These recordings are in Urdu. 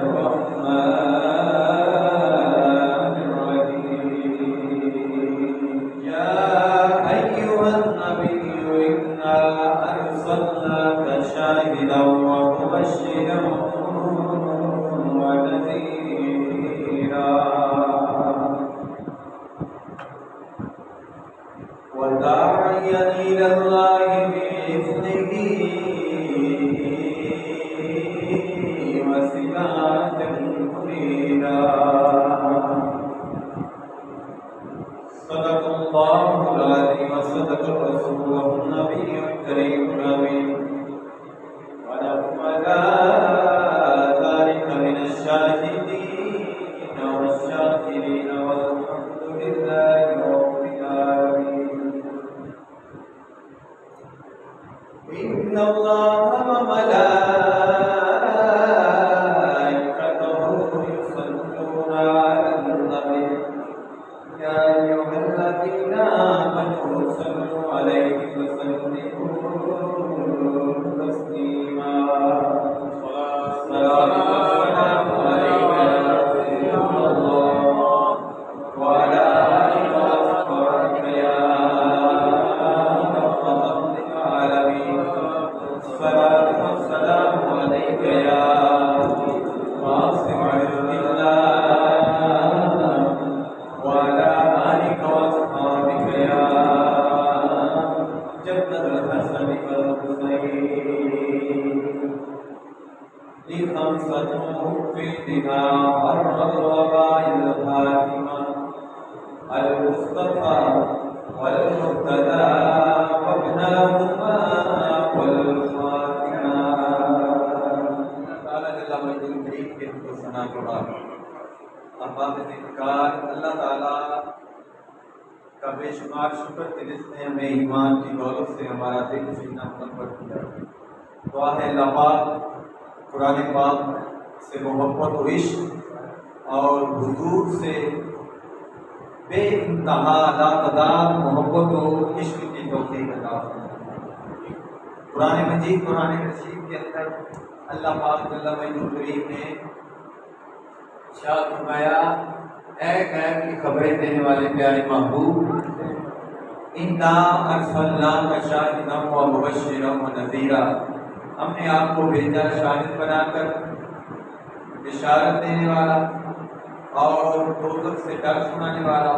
الرحمن الرحيم يا أيها النبي إنا أرسلناك شاهدا ومبشرا ونذيرا وداعيا إلى الله بإذنه وسراجا منيرا صدق الله العظيم وصدق رسوله النبي الكريم الأمين ونحن على ذلك من الشاهدين والشاكرين والحمد لله رب العالمين إن الله وملائكته يصلون على النبي يا أيها الذين آمنوا صلوا عليه وسلموا تسليما الصلاة والسلام عليك يا رسول الله وعلى آلك وأصحابك يا رحمة للعالمين الصلاة والسلام عليك يا واسع رزق الله وعلى آلك وأصحابك يا جد الحسن والحسين لخمسة مفيدها حر الوباء الحاكمة المصطفى والمرتدى وابناهما والفاطمة تعالیٰ جل مجدہ کریم کے حمد و ثنا کے بعد احباب ذکر اللہ تعالیٰ کا بے شمار شکر کہ جس نے ہمیں ایمان کی دولت سے ہمارا دل سینہ منور کیا. دعا ہے اللہ پاک قرآن پاک سے محبت و عشق اور حضور سے بے انتہا لاتعداد محبت و عشق کی توفیق عطا فرمائے. قرآن مجید قرآن رشید کے اندر اللہ پاک جل مجدہ کریم نے ارشاد فرمایا اے غیب کی خبریں دینے والے پیارے محبوب انا ارسلناک شاہدا ومبشرا ونذیرا ہم نے آپ کو بھیجا شاہد بنا کر بشارت دینے والا اور دوزخ سے ڈر سنانے والا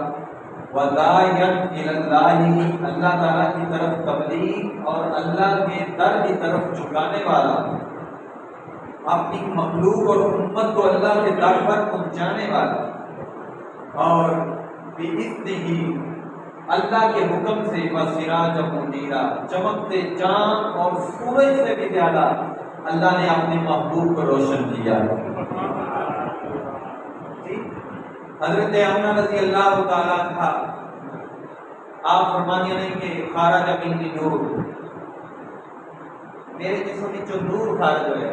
وداعیا الی اللہ اللہ تعالیٰ کی طرف تبلیغ اور اللہ کے در کی طرف جھکانے والا اپنی مخلوق اور امت کو اللہ کے در پر پہنچانے والا اور بِإِذْنِهِ اللہ کے حکم سے وَسِرَاجًا مُنِيرًا چمکتے چاند اور سورج سے بھی زیادہ اللہ نے اپنے محبوب کو روشن کیا. حضرت آمنہ رضی اللہ تعالیٰ عنہا آپ فرمانے ہیں کہ خارج منی نور میرے جسم میں جو نور خارج ہوئے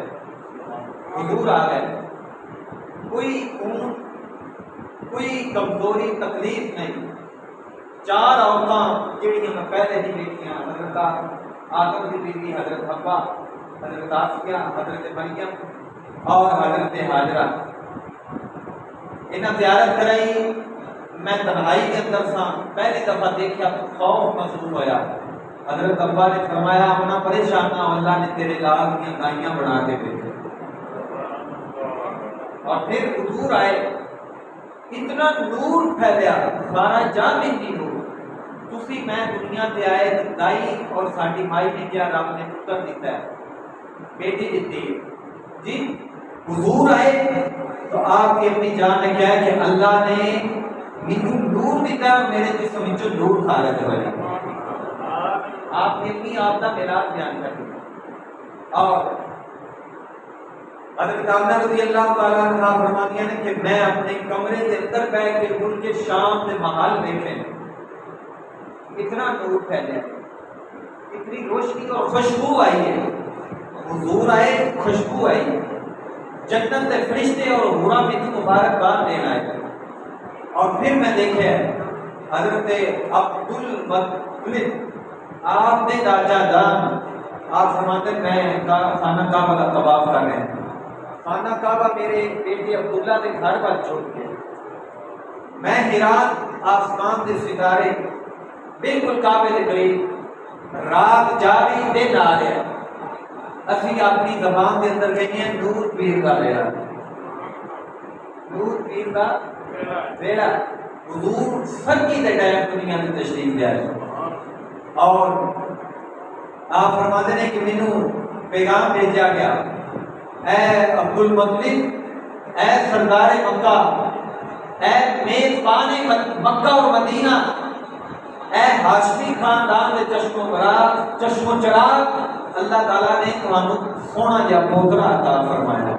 حضور آ گئے. کوئی خون کوئی کمزوری تکلیف نہیں. چار عورتاں جڑیاں میں پہلے ہی دیکھیاں حضرت آدم کی بیوی حضرت حوا حضرت آسیہ حضرت مریم اور حضرت ہاجرہ انہیں زیارت کرائی. میں تنہائی کے اندر سا پہلی دفعہ دیکھا تو خوف محسوس ہویا. حضرت ابا نے فرمایا اپنا پریشان نہ اللہ نے تیرے لال کی گائیاں بنا کے بھیجے. اور پھر حضور آئے اتنا نور پھیلیا سارا جان نہیں نور. تسی میں دنیا تے آئے دائی اور ساڈی مائی نے کیا رب نے پتر دیتا ہے بیٹی دیتی جی. حضور آئے تو آپ کی اپنی جان نے کیا ہے کہ اللہ نے مینوں نور دیتا میرے جسم وچوں نور خارج ہوئے. آپ نے اپنی آپ کا معراج بیان کر دیا. اور حضرت آمنہ رضی اللہ تعالیٰ عنہ فرماتی ہیں کہ میں اپنے کمرے کے اندر بیٹھ کے ملک شام کے محل دیکھے اتنا نور پھیلے اتنی روشنی اور خوشبو آئی ہے. حضور آئے خوشبو آئی. جنت کے فرشتے اور حورا بھی مبارکباد دینا ہے. اور پھر میں دیکھے حضرت عبدالمطلب آپ نے راجہ دان آپ فرماتے میں خانہ کعبہ کا طواف کر رہے ہیں. خانہ کعبہ میرے بیٹے عبداللہ کے گھر پر چھوڑ کے میں ہرات آسمان کے ستارے بالکل کعبے کے قریب رات جاری دن آ رہا اسی اپنی زبان کے اندر کہتے ہیں نور پیر کا بیڑا نور پیر کا بیڑا حضور سرکی دے ٹائم دنیا میں تشریف لے آئے اور آپ فرماتے ہیں کہ مینوں پیغام بھیجا گیا اے عبد المطلب اے سردار مکہ اے میزبان مکہ اور مدینہ اے ہاشمی خاندان کے چشم و چراغ اللہ تعالیٰ نے تمہوں سونا جا پوترا عطا فرمایا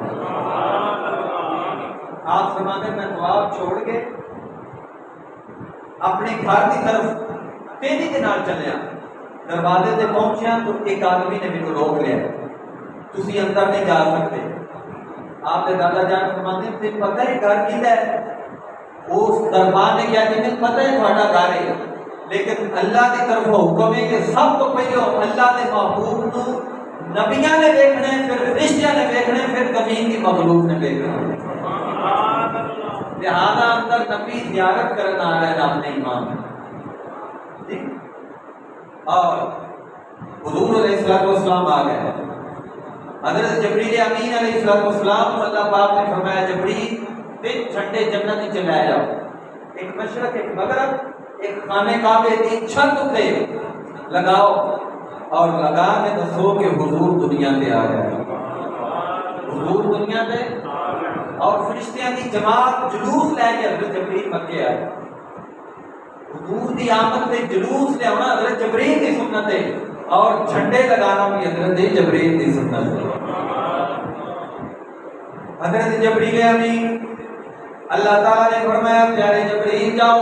آپ فرماتے میں خواب چھوڑ کے اپنے گھر کی طرف تیزی کے نال چلیا دروازے سے پہنچیا تو ایک آدمی نے مجھے روک لیا تسی اندر نہیں جا سکتے آپ نے دادا جان فرماتے ہیں تجھے پتہ ہے گھر کی ہے اس دربار نے کیا کہ تجھے پتہ ہے تھوڑا گھر ہے لیکن اللہ کی طرف حکم ہے کہ سب تو پہلو اللہ کے محبوب کو نبیاں نے دیکھنا ہے پھر فرشتیاں نے دیکھنا ہے پھر زمین کی مخلوق نے دیکھنا ہے لہذا اندر نبی زیارت کرنا آ رہا ہے اپنے امام جی اور حضور علیہ السلام آ گئے حضرت جبریل امین علیہ السلام اللہ پاک نے فرمایا جبریل تین جھنڈے جنت میں چلائے جاؤ ایک مشرق ایک مغرب ایک خانے کعبے کی چھت پہ لگاؤ اور لگا کے دسو کہ حضور دنیا پہ آ گئے حضور دنیا پہ اور فرشتیاں کی جماعت جلوس لے کے حضرت جبریل مکے آئے حضور کی آمد پہ جلوس لے آنا حضرت جبریل کی سنت ہے اور جھنڈے لگانا بھی حضرت جبریل کی سنت ہے حضرت جبریل امین اللہ تعالیٰ نے فرمایا پیارے جبریل جاؤ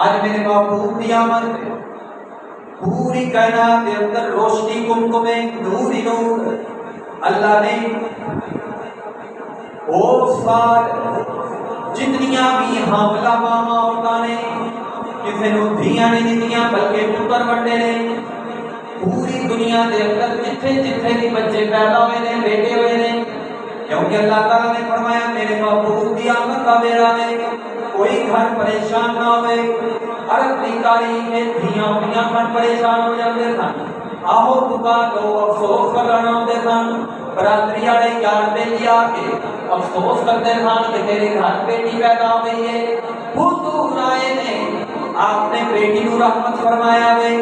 آج میرے محبوب کی آمد پہ پوری کائنات کے اندر روشنی کمکمے نور ہی نور اللہ نے او سال جتنیاں بھی حاملہ ماما عورتاں نے کسی نو دھیاں نہیں دیتیاں بلکہ پتر بڑھے نے پوری دنیا کے اندر جتھے جتھے بھی بچے پیدا ہوئے نے بیٹے ہوئے نے کیونکہ اللہ تعالیٰ نے فرمایا میرے محبوب کی آمد کا بیڑا ہے کوئی گھر پریشان نہ ہوئے عرب کی تاریخ میں دھیاں ہوئیاں گھر پریشان ہو جاتے تھے آہو بکا تو افسوس کر رہنا ہوتے تھے برادری والے یار پہ لیا کے افسوس کرتے تھے کہ تیرے گھر بیٹی پیدا ہو گئی ہے حضور آئے نے آپ نے بیٹی کو رحمت فرمایا ہے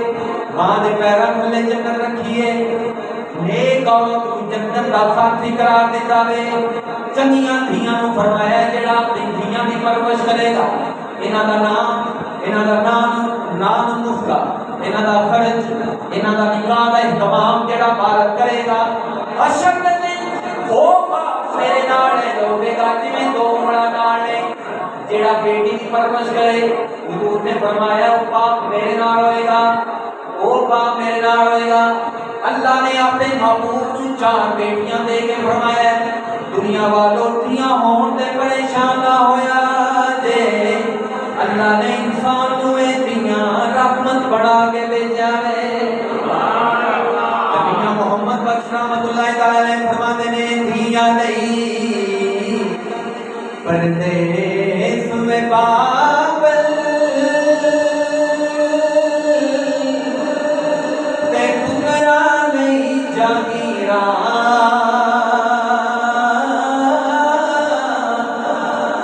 ماں دے پیروں تھلے جنت رکھی ہے نیک عورت کو جنت دا ساتھی قرار دیتا ہے چنگیاں دھیاں نو فرمایا جڑا اپنی دھیاں دی پرورش کرے گا انہاں دا نام مفتا انہاں دا خرچ انہاں دا نکاح دا اہتمام جڑا بالغ کرے گا حشر دے دن او باپ میرے نال ہوے گا جویں دو مڑا نال نے جڑا بیٹی دی پرورش کرے حضور نے فرمایا او باپ میرے نال ہوئے گا او باپ میرے نال ہوئے گا اللہ نے اپنے محبوب کو 4 بیٹیاں دے کے فرمایا دنیا والوں دھیاں ہون تے پریشان نہ ہویا جے اللہ نے انسان کو دھیاں رحمت بڑھا کے بھیجا ہے نبی محمد بخش رحمت اللہ تعالی فرماتے نے دھیاں نہیں پردیس میں بابل تے پترا نہیں جاگیرا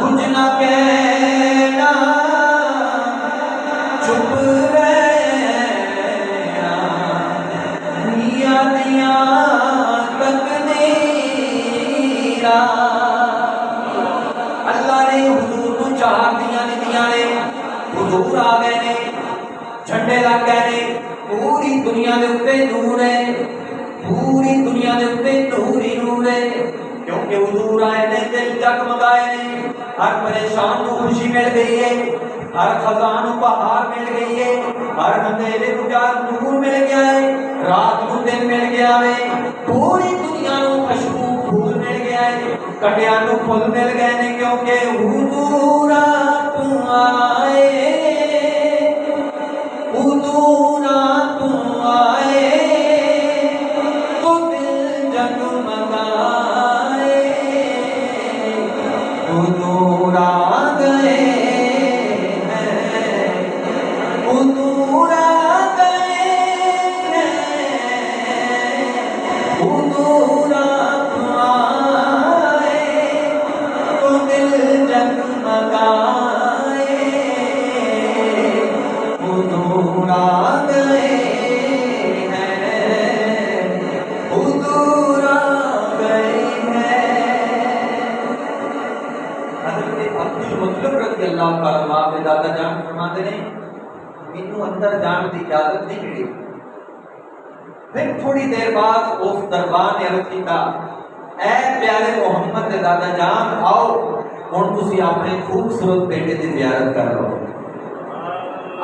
کچھ نہ کہنا چپ رہنا دیا دیا تقدیرا اللہ نے حضور کو 4 دیاں دتیاں نے حضور آ گئے نے جھنڈے لگ گئے نے پوری دنیا دے اوتے نور ہے پوری دنیا دے اوتے نور ہی نور ہے کیونکہ حضور آئے نے دل جگمگائے نے ہر پریشان کو خوشی مل گئی ہے ہر خزان کو بہار مل گئی ہے ہر اندھیرے کو نور مل گیا ہے رات کو دن مل گیا ہے پوری دنیا کو خوشبو پھول مل گیا ہے کٹیا کو پھول مل گئے نے کیونکہ حضور آپ آئے حضور آپ آئے تو دل جگمگائے حضور آ گئے ہیں، حضور آ گئے ہیں، حضور آپ آئے تو دل جگمگائے، حضور آ گئے ہیں، حضور آ گئے ہیں۔ حضرت عبدالمطلب رضی اللہ تعالیٰ عنہ کے دادا جان فرماتے ہیں مینوں اندر جان کی اجازت نہیں ملی۔ پھر تھوڑی دیر بعد اس دربار نے عرض کیتا اے پیارے محمد کے دادا جان آؤ ہن تسی اپنے خوبصورت بیٹے کی زیارت کر لو۔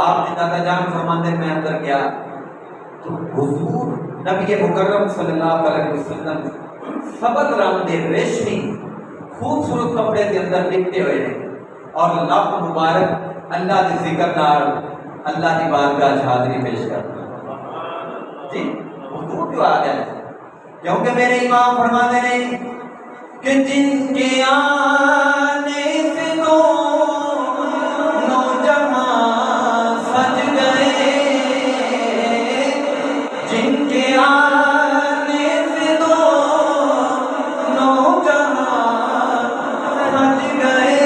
آپ نے دادا جان فرماتے میں اندر گیا تو حضور نبی مکرم صلی اللہ علیہ وسلم سبز رنگ دے ریشمی خوبصورت کپڑے کے اندر لپٹے ہوئے ہیں اور لب مبارک اللہ کے ذکر نال اللہ کی بارگاہ وچ حاضری پیش کرتا جی حضور کیوں آ گئے کیونکہ میرے امام فرماتے ہیں کہ جن کے آنے سے دونوں جہاں سج گئے، جن کے آنے سے دونوں جہاں سج گئے،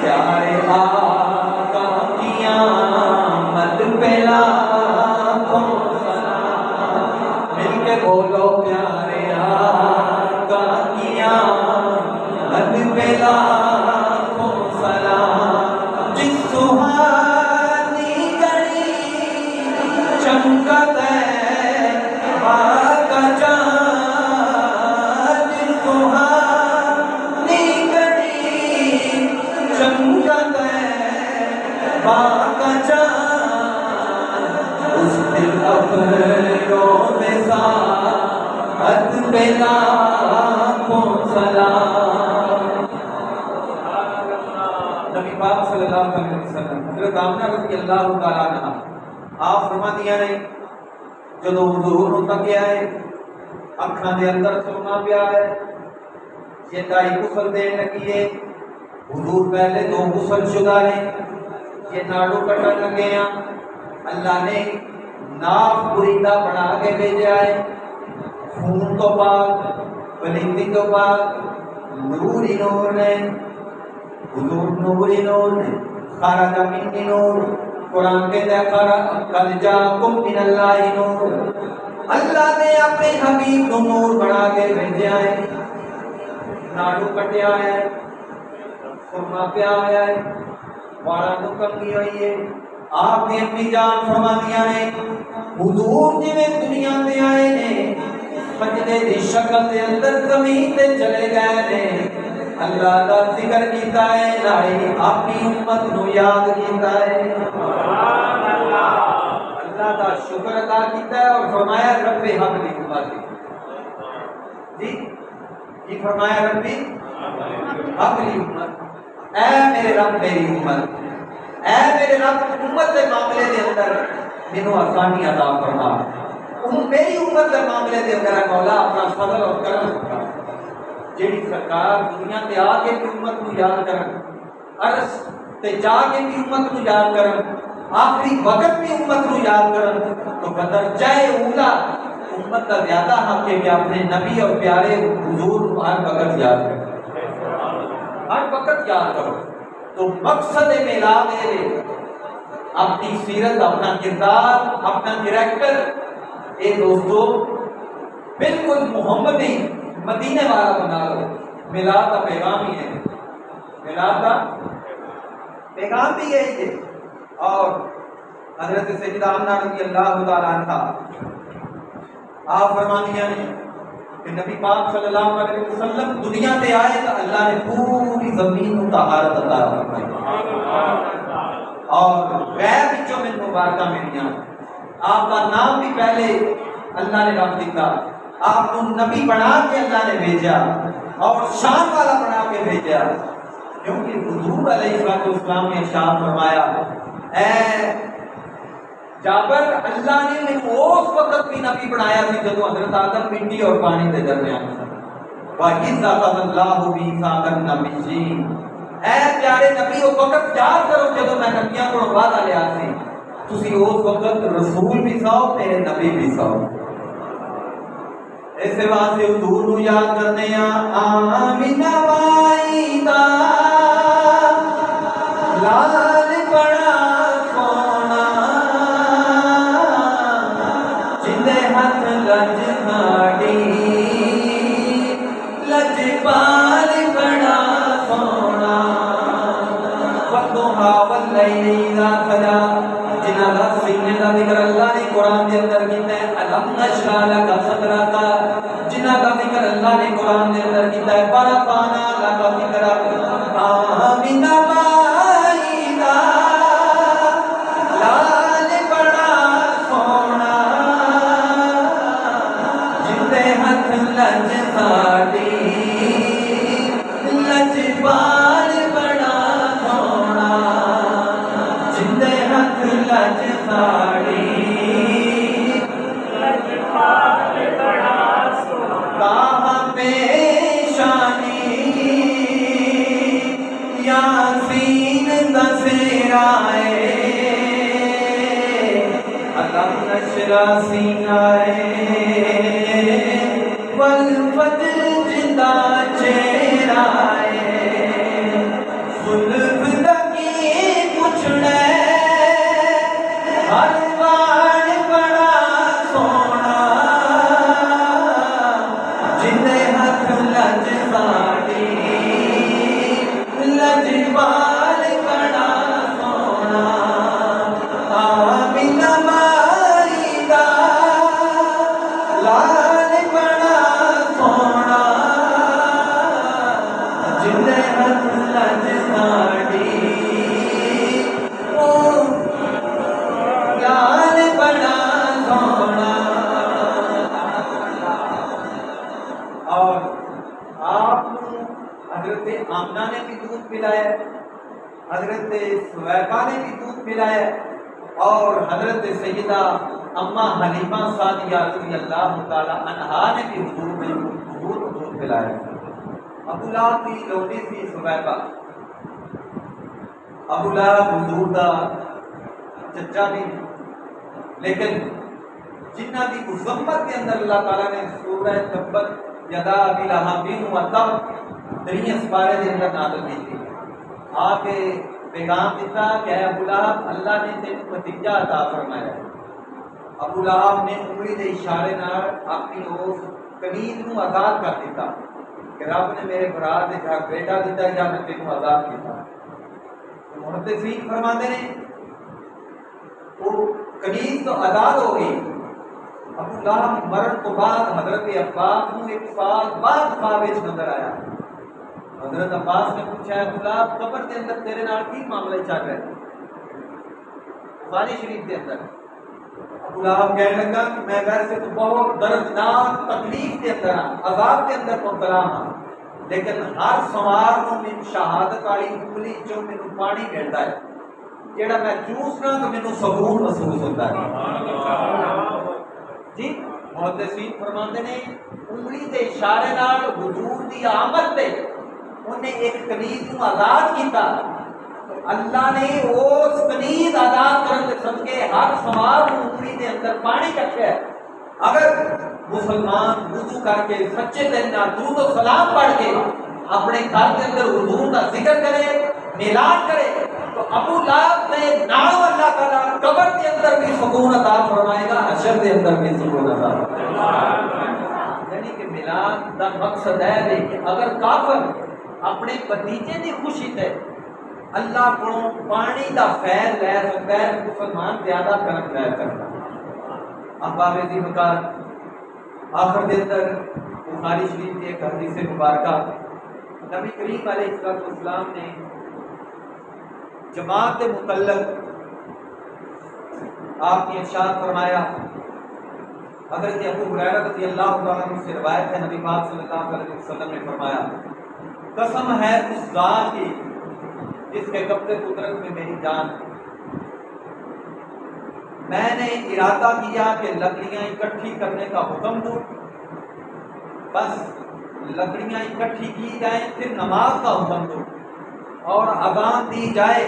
پیارے آقا کی آمد پہ لاکھوں سلام، مل کے بولو پیارے آقا کی آمد پہ لاکھوں سلام، جس سہانی گھڑی چمکت ہے کا چاند، جس سہانی گھڑی چمکت ہے کا چاند، اس دل ابروں میں ساعت پہ لاکھوں سلام۔ نبی پاک صلی اللہ علیہ وسلم حضرت آمنہ رضی اللہ تعالیٰ عنہ آپ فرما دیا نے جدو حضور نوں تکیا ہے اکھاں دے اندر سرما پیا ہے، یہ دائی غسل دین لگی ہے، حضور پہلے دو غسل شدہ نے، یہ ناڑو کٹن لگے ہیں، اللہ نے ناف بریدہ بنا کے بھیجا ہے، خون تو پاک پلیتی تو پاک نوری نور نے، حضور نوری نور نے، خرج منی نور، قرآن کہتا ہے قد جاءکم من اللہ نور، اللہ نے اپنے حبیب کو نور بنا کے بھیجا ہے، ناڑو کٹیا ہے، سرما پیا ہوا ہے، والا تو کنگھی ہوئی ہے، آپ نے اپنی جان فرما دیا نے حضور جی میں دنیا تے آئے نے سجدے دی شکل دے اندر زمین تے چلے گئے نے، اللہ دا ذکر کیتا ہے نائی اپنی امت نو یاد کیتا ہے، اللہ دا شکر ادا کیتا ہے اور فرمایا رب حق لی امت جی یہ فرمایا ربی حق لی امت، اے میرے رب میری امت، اے میرے رب امت کے معاملے دے اندر مینوں آسانی عطا فرما، میری امت کے معاملے دے اندر مولا اپنا فضل اور کرم فرما، جیڑی سرکار دنیا تے آ کے بھی امت کو یاد کرن، عرش تے جا کے بھی امت کو یاد کرن، آخری وقت بھی امت کو یاد کرن، تو بدرجہ اولا امت کا زیادہ حق ہے کہ اپنے نبی اور پیارے حضور کو ہر وقت یاد کریں، ہر وقت یاد کرو۔ تو مقصد میلاد ہے اپنی سیرت، اپنا کردار، اپنا کریکٹر اے دوستو بالکل محمدی مدینے والا بنا لو۔ میلاد کا پیغام ہی ہے، میلاد کا پیغام بھی یہی ہے۔ اور حضرت سیدہ آمنہ رضی اللہ تعالیٰ عنہ آپ فرمانیاں نے کہ نبی پاک صلی اللہ علیہ وسلم دنیا تے آئے تو اللہ نے پوری زمین کو طہارت عطا فرمائی اور غیب وچوں میں مبارکہ ملیاں، آپ کا نام بھی پہلے اللہ نے رکھ دیتا، آپ کو نبی بنا کے اللہ نے بھیجا اور شان والا بنا کے بھیجا، کیونکہ حضور علیہ السلام نے ارشاد فرمایا اے جابر اللہ نے اس وقت بھی نبی بنایا تھی جب حضرت آدم مٹی اور پانی کے درمیان تھا، وَإِذْ أَخَذَ اللَّهُ مِيثَاقَ النَّبِيِّينَ، اے پیارے نبی وہ وقت یاد کرو جب میں نبیوں کو وعدہ لیا سی، تسی اس وقت رسول بھی سو میرے نبی بھی سو۔ اس واسطے حضور نو یاد کرنے آمینہ بائی دا لال بڑا سونا، جندے ہاتھ لج ساڑی لج پال بڑا سونا، والضحیٰ واللیل اذا سجا، جنہاں دا سینے دا ذکر اللہ نے قرآن کے اندر کیتا ہے، الم نشرح لک صدرک، جنہاں دا ذکر اللہ نے قرآن کے اندر کیتا ہے، ورفعنا لک ذکرک، آمینہ بائی دا لال بڑا سونا، جندے ہاتھ لج ساڑی لج پال بڑا سونا، جندے ہاتھ لج ساڑی لج پال بڑا سونا، تاہاں پیشانی یاسین دسرائے، علم نشرح سینائے، والفجر جدا چہرائے، زلف لگی پچھڑے ہر وار بڑا سونا، جندے ہاتھ لج ساڑی لج پال بڑا سونا، آمینہ بائی دا لال بڑا سونا، جندے ہاتھ لج ساڑی لال بڑا سونا۔ اور آپ حضرت آمنہ نے بھی دودھ پلایا، حضرت سویبہ نے بھی دودھ پلایا، اور حضرت سیدہ اماں حلیمہ سعدیہ رضی اللہ تعالی عنہا نے بھی حضور میں دودھ پلایا۔ ابو لہب کی لوٹی سی سویبہ، ابو لہب حضور دا چچا بھی، لیکن جنہ دی مذمت کے اندر اللہ تعالیٰ نے سورہ تبت یدا ابی لہب وتب 3 سپارے کے اندر نازل کی تھی، آ کے پیغام دیتا کہ اے ابو لہب اللہ نے تینوں بھتیجا عطا فرمایا۔ ابو لہب نے انگلی دے اشارے نال اپنی اس کنیز نو آزاد کر دیتا کہ رب نے میرے برا دے جا بیٹا دیتا یا میں تینوں آزاد کیتا۔ محدثین فرماتے ہیں وہ کنیز تو آزاد ہو گئی، ابو لہب مرن تو بعد حضرت عباس کو 1 سال بعد خواب وچ نظر آیا۔ حضرت عباس نے پوچھا ابو لہب قبر کے اندر تیرے نال کی معاملہ چل رہا ہے؟ بخاری شریف کے اندر ابو لہب کہنے لگا کہ میں ویسے تو بہت دردناک تکلیف کے اندر ہاں، عذاب کے اندر مبتلا ہاں، لیکن ہر سوار کو من شہادت والی انگلی چوں مینوں پانی ملتا ہے، جیڑا میں چوسنا تو مینوں سکون محسوس ہوتا ہے۔ جی محدثین فرماتے نے انگلی دے اشارے نال حضور دی آمد تے انہیں ایک کنیز کو آزاد کیتا، اللہ نے اس کنیز آزاد کرنے کے صدقے ہر سوار کو انگلی دے اندر پانی رکھا ہے۔ اگر مسلمان وضو کر کے سچے دل نال درود و سلام پڑھ کے اپنے گھر کے اندر حضور کا ذکر کرے، میلاد کرے، تو ابو لہب نے نالو اللہ تعالیٰ قبر کے اندر بھی سکون عطا فرمائے گا، حشر کے اندر بھی سکون عطا فرمائے گا۔ یعنی کہ میلاد کا مقصد ہے کہ اگر کافر اپنے بھتیجے کی خوشی تے اللہ کو پانی دا فیض لے سکتا ہے، مسلمان زیادہ کرم لے سکتا ہے۔ احباب دی مکار آخر کے اندر بخاری شریف کی ایک حدیث مبارکہ، نبی کریم علیہ السلام نے جماعت متعلق آپ نے ارشاد فرمایا، حضرت ابو ہریرہ رضی اللہ تعالیٰ عنہ سے روایت ہے، نبی پاک صلی اللہ علیہ وسلم نے فرمایا قسم ہے اس ذات کی جس کے قبضے قدرت میں میری جان ہے، میں نے ارادہ کیا کہ لکڑیاں اکٹھی کرنے کا حکم دوں، بس لکڑیاں اکٹھی کی جائیں، پھر نماز کا حکم دوں اور اذان دی جائے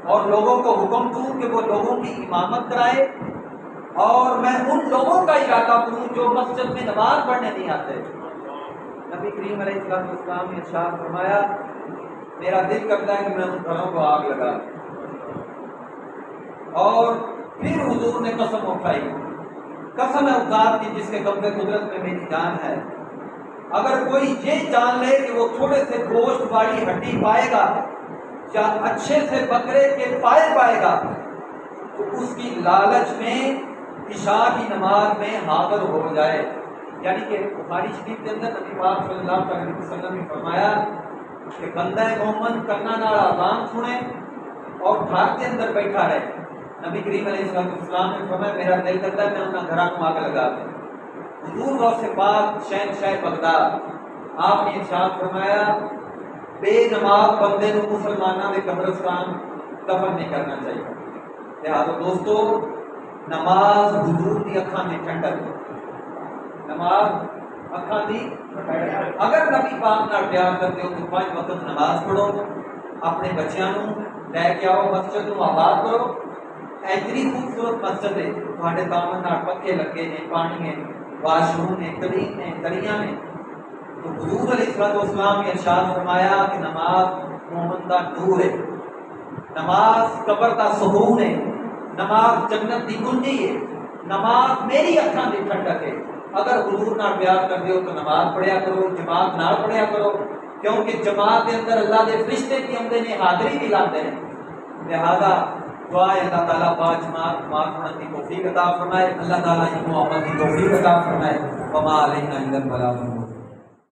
اور لوگوں کو حکم دوں کہ وہ لوگوں کی امامت کرائے، اور میں ان لوگوں کا ارادہ کروں جو مسجد میں نماز پڑھنے نہیں آتے۔ نبی کریم علیہ السلام نے ارشاد فرمایا میرا دل کرتا ہے کہ میں ان گھروں کو آگ لگا دوں۔ اور پھر حضور نے قسم اٹھائی، قسم ہے ذات کی جس کے قبضے قدرت میں میری جان ہے، اگر کوئی یہ جان لے کہ وہ تھوڑے سے گوشت والی ہڈی پائے گا یا اچھے سے بکرے کے پائے پائے گا تو اس کی لالچ میں عشاء کی نماز میں حاضر ہو جائے۔ یعنی کہ بخاری شریف کے اندر نبی پاک صلی اللہ علیہ وسلم نے فرمایا کہ بندہ مومن کرنا نال اذان سنے اور گھر کے اندر بیٹھا رہے۔ نبی کریم علیہ السلام نے فرمایا میرا دل کرتا ہے میں انہاں گھراں کو آگ لگا دوں۔ حضور غوث پاک شہنشاہ بغداد آپ نے ارشاد فرمایا بے نماز بندے کو مسلمانوں کے قبرستان دفن نہیں کرنا چاہیے۔ لہٰذا دوستو نماز حضور دی اکھاں میں ٹھنڈک، نماز اکھاں دی اگر نبی پاک نال پیار کرتے ہو تو 5 وقت نماز پڑھو، اپنے بچیاں نوں لے کے آؤ، مسجد نوں آباد کرو۔ اتنی خوبصورت مسجد ہے، تھوڑے دامن نال پکے لگے نے، پانی ہے، واش روم نے، کلین نے، دریاں نے۔ تو حضور علیہ السلام نے ارشاد فرمایا کہ نماز مومن دا نور ہے، نماز قبر دا سکون ہے، نماز جنت دی کنجی ہے، نماز میری اکھاں دی ٹھنڈک ہے۔ اگر حضور نال پیار کر دیو تو نماز پڑھیا کرو، جماعت نال پڑھیا کرو، کیونکہ جماعت کے اندر اللہ دے فرشتے کی آمدے نے، حاضری بھی لاندے ہیں۔ لہذا دعا ہے اللہ تعالیٰ با جماعت پڑھنے کی توفیق عطا فرمائے، اللہ تعالیٰ ان کو عمل کی توفیق عطا فرمائے۔ وما علینا الا البلاغ۔